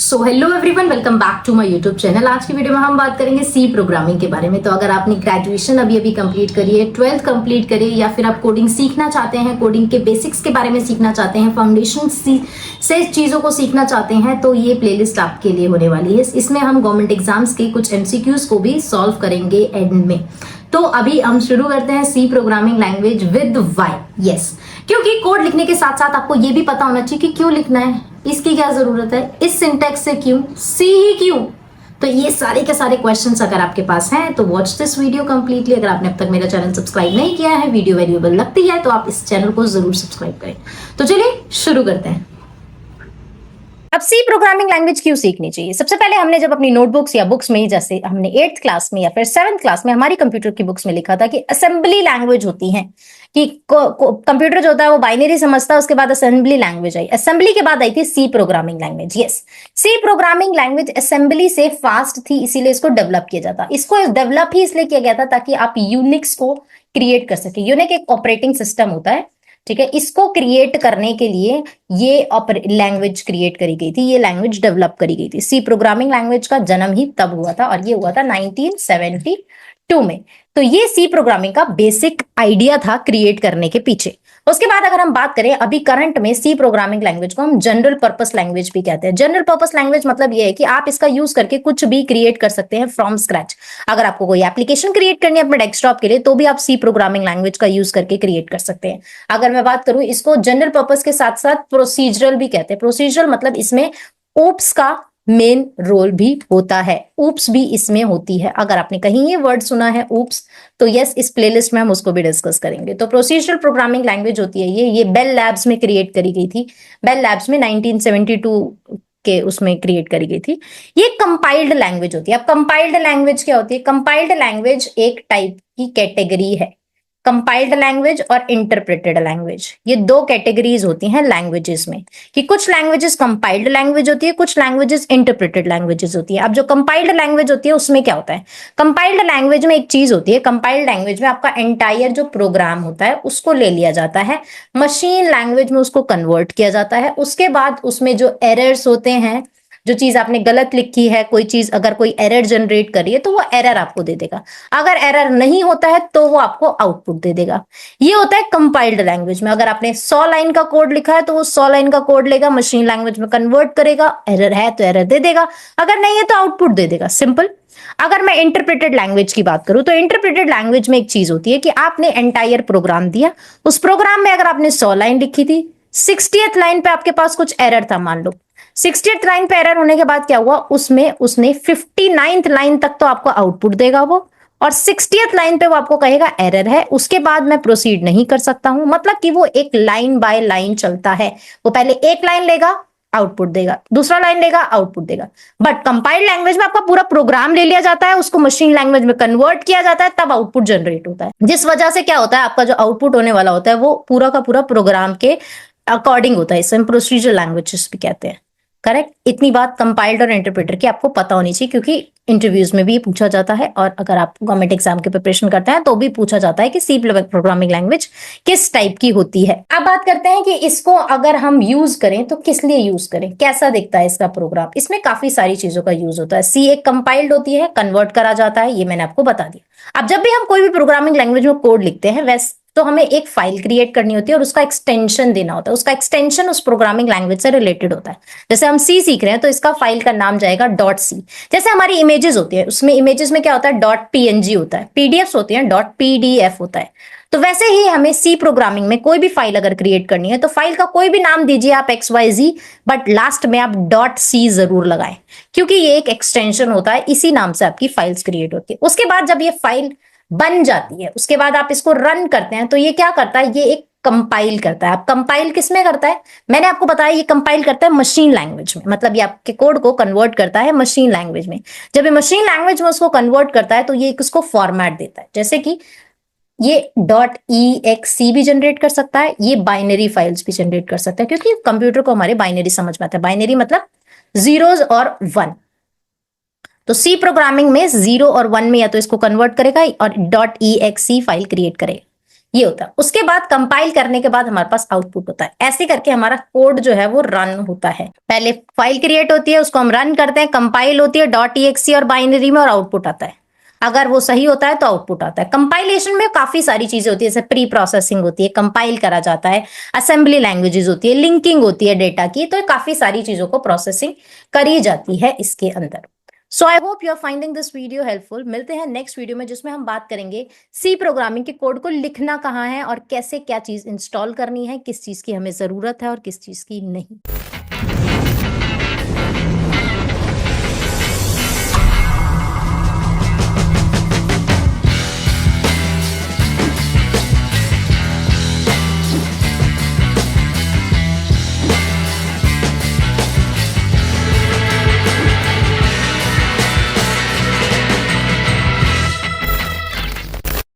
So hello everyone, welcome back to my YouTube channel. आज की video में हम बात करेंगे सी प्रोग्रामिंग के बारे में। तो अगर आपने ग्रेजुएशन अभी कंप्लीट करी है, 12th कंप्लीट करी है, या फिर आप कोडिंग सीखना चाहते हैं, कोडिंग के बेसिक्स के बारे में सीखना चाहते हैं, फाउंडेशन से चीज़ों को सीखना चाहते हैं, तो ये प्लेलिस्ट आपके लिए होने वाली है। इसमें हम गवर्नमेंट एग्जाम्स के कुछ एमसीक्यूज को भी सॉल्व करेंगे एंड में। तो अभी हम शुरू करते हैं C programming language with why. Yes, क्योंकि कोड लिखने के साथ साथ आपको ये भी पता होना चाहिए कि क्यों लिखना है, इसकी क्या जरूरत है, इस सिंटैक्स से क्यों, सी ही क्यों। तो ये सारे के सारे क्वेश्चंस अगर आपके पास हैं तो वॉच दिस वीडियो कंप्लीटली। अगर आपने अब तक मेरा चैनल सब्सक्राइब नहीं किया है, वीडियो वैल्यूएबल लगती है तो आप इस चैनल को जरूर सब्सक्राइब करें। तो चलिए शुरू करते हैं। अब सी प्रोग्रामिंग लैंग्वेज क्यों सीखनी चाहिए? सबसे पहले हमने जब अपनी नोटबुक्स या बुक्स में, जैसे हमने 8th क्लास में या फिर 7th क्लास में हमारी कंप्यूटर की बुक्स में लिखा था कि असेंबली लैंग्वेज होती है, कि कंप्यूटर जो होता है वो बाइनरी समझता है, उसके बाद असेंबली लैंग्वेज आई। असेंबली के बाद आई थी C programming language. Yes, C programming language assembly से फास्ट थी, इसीलिए इसको डेवलप किया जाता। इसको डेवलप ही इसलिए किया गया था ताकि आप यूनिक्स को क्रिएट कर सके। यूनिक एक ऑपरेटिंग सिस्टम होता है, ठीक है। इसको क्रिएट करने के लिए ये लैंग्वेज क्रिएट करी गई थी, ये लैंग्वेज डेवलप करी गई थी। सी प्रोग्रामिंग लैंग्वेज का जन्म ही तब हुआ था, और ये हुआ था 1972 में। तो ये सी प्रोग्रामिंग का बेसिक आइडिया था क्रिएट करने के पीछे। उसके बाद अगर हम बात करें अभी करंट में, सी प्रोग्रामिंग लैंग्वेज को हम जनरल पर्पस लैंग्वेज भी कहते हैं। जनरल पर्पस लैंग्वेज मतलब ये है कि आप इसका यूज करके कुछ भी क्रिएट कर सकते हैं फ्रॉम स्क्रैच। अगर आपको कोई एप्लीकेशन क्रिएट करनी है अपने डेस्कटॉप के लिए, तो भी आप सी प्रोग्रामिंग लैंग्वेज का यूज करके क्रिएट कर सकते हैं। अगर मैं बात करूं, इसको जनरल पर्पस के साथ साथ प्रोसीजरल भी कहते हैं। प्रोसीजरल मतलब इसमें ओप्स का मेन रोल भी होता है, ऊप्स भी इसमें होती है। अगर आपने कहीं ये वर्ड सुना है ऊप्स, तो यस, इस प्लेलिस्ट में हम उसको भी डिस्कस करेंगे। तो प्रोसीजरल प्रोग्रामिंग लैंग्वेज होती है ये बेल लैब्स में क्रिएट करी गई थी। बेल लैब्स में 1972 के उसमें क्रिएट करी गई थी। ये कंपाइल्ड लैंग्वेज होती है। अब कंपाइल्ड लैंग्वेज क्या होती है? कंपाइल्ड लैंग्वेज एक टाइप की कैटेगरी है। कंपाइल्ड लैंग्वेज और इंटरप्रेटेड लैंग्वेज, ये दो कैटेगरीज होती हैं लैंग्वेजेस में, कि कुछ लैंग्वेजेस कंपाइल्ड लैंग्वेज होती है, कुछ लैंग्वेजेस इंटरप्रेटेड लैंग्वेजेस होती है। अब जो कंपाइल्ड लैंग्वेज होती है उसमें क्या होता है? कंपाइल्ड लैंग्वेज में एक चीज होती है, कंपाइल्ड लैंग्वेज में आपका एंटायर जो प्रोग्राम होता है उसको ले लिया जाता है, मशीन लैंग्वेज में उसको कन्वर्ट किया जाता है। उसके बाद उसमें जो एरर्स होते हैं, जो चीज आपने गलत लिखी है, कोई चीज अगर कोई एरर जनरेट करी है तो वो एरर आपको दे देगा। अगर एरर नहीं होता है तो वो आपको आउटपुट दे देगा। ये होता है कंपाइल्ड लैंग्वेज में। अगर आपने 100 लाइन का कोड लिखा है तो वो 100 लाइन का कोड लेगा, मशीन लैंग्वेज में कन्वर्ट करेगा, एरर है तो एरर दे देगा, अगर नहीं है तो आउटपुट दे देगा। सिंपल। अगर मैं इंटरप्रेटेड लैंग्वेज की बात करूं, तो इंटरप्रेटेड लैंग्वेज में एक चीज होती है कि आपने एंटायर प्रोग्राम दिया, उस प्रोग्राम में अगर आपने 100 लाइन लिखी थी, 60th लाइन पे आपके पास कुछ एरर था, मान लो 60th लाइन पे एरर होने के बाद क्या हुआ, उसमें उसने 59th लाइन तक तो आपको आउटपुट देगा वो, और 60th लाइन पे वो आपको कहेगा एरर है, उसके बाद मैं प्रोसीड नहीं कर सकता हूं। मतलब कि वो एक लाइन बाय लाइन चलता है। वो पहले एक लाइन लेगा, आउटपुट देगा, दूसरा लाइन लेगा, आउटपुट देगा। बट कंपाइल्ड लैंग्वेज में आपका पूरा प्रोग्राम ले लिया जाता है, उसको मशीन लैंग्वेज में कन्वर्ट किया जाता है, तब आउटपुट जनरेट होता है। जिस वजह से क्या होता है, आपका जो आउटपुट होने वाला होता है वो पूरा का पूरा प्रोग्राम के अकॉर्डिंग होता है। इसे प्रोसीजरल लैंग्वेजेस भी कहते हैं। करेक्ट। इतनी बात कंपाइल्ड और इंटरप्रेटर की आपको पता होनी चाहिए, क्योंकि इंटरव्यूज में भी पूछा जाता है, और अगर आप गवर्नमेंट एग्जाम की प्रिपरेशन करते हैं तो भी पूछा जाता है कि सी प्रोग्रामिंग लैंग्वेज किस टाइप की होती है। अब बात करते हैं कि इसको अगर हम यूज करें तो किस लिए यूज करें, कैसा दिखता है इसका प्रोग्राम। इसमें काफी सारी चीजों का यूज होता है। सी एक कंपाइल्ड होती है, कन्वर्ट करा जाता है, ये मैंने आपको बता दिया। अब जब भी हम कोई भी प्रोग्रामिंग लैंग्वेज में कोड लिखते हैं, वैसे तो हमें एक फाइल क्रिएट करनी होती है और उसका एक्सटेंशन देना होता है। उसका एक्सटेंशन उस प्रोग्रामिंग लैंग्वेज से रिलेटेड होता है। जैसे हम सी सीख रहे हैं तो इसका फाइल का नाम जाएगा डॉट सी। जैसे हमारी इमेजेस होती है, उसमें इमेजेस में क्या होता है, डॉट पीएनजी होता है, पीडीएफ होती है, डॉट पीडीएफ होता है। तो वैसे ही हमें सी प्रोग्रामिंग में कोई भी फाइल अगर क्रिएट करनी है तो फाइल का कोई भी नाम दीजिए आप XYZ, बट लास्ट में आप डॉट सी जरूर लगाएं, क्योंकि ये एक एक्सटेंशन होता है, इसी नाम से आपकी फाइल्स क्रिएट होती है। उसके बाद जब ये फाइल बन जाती है, उसके बाद आप इसको रन करते हैं, तो ये क्या करता है, ये एक कंपाइल करता है। आप कंपाइल किस में करता है, मैंने आपको बताया, ये कंपाइल करता है मशीन लैंग्वेज में। मतलब ये आपके कोड को कन्वर्ट करता है मशीन लैंग्वेज में। जब ये मशीन लैंग्वेज में उसको कन्वर्ट करता है तो ये उसको फॉर्मेट देता है। जैसे कि ये .exe भी जनरेट कर सकता है, ये बाइनरी फाइल्स भी जनरेट कर सकता है, क्योंकि कंप्यूटर को हमारे बाइनरी समझ में आता है। बाइनरी मतलब जीरोज और वन। तो सी प्रोग्रामिंग में 0 और 1 में या तो इसको कन्वर्ट करेगा और .exe फाइल क्रिएट करेगा। ये होता है। उसके बाद कंपाइल करने के बाद हमारे पास आउटपुट होता है। ऐसे करके हमारा कोड जो है वो रन होता है। पहले फाइल क्रिएट होती है, उसको हम रन करते हैं, कंपाइल होती है .exe और बाइनरी में, और आउटपुट आता है। अगर वो सही होता है तो आउटपुट आता है। कंपाइलेशन में काफी सारी चीजें होती है, जैसे प्री प्रोसेसिंग होती है, कंपाइल करा जाता है, असेंबली लैंग्वेजेस होती है, लिंकिंग होती है डेटा की, तो काफी सारी चीजों को प्रोसेसिंग करी जाती है इसके अंदर। So I hope you are finding this video helpful. मिलते हैं नेक्स्ट वीडियो में, जिसमें हम बात करेंगे सी प्रोग्रामिंग के कोड को लिखना कहाँ है और कैसे क्या चीज इंस्टॉल करनी है, किस चीज की हमें जरूरत है और किस चीज की नहीं।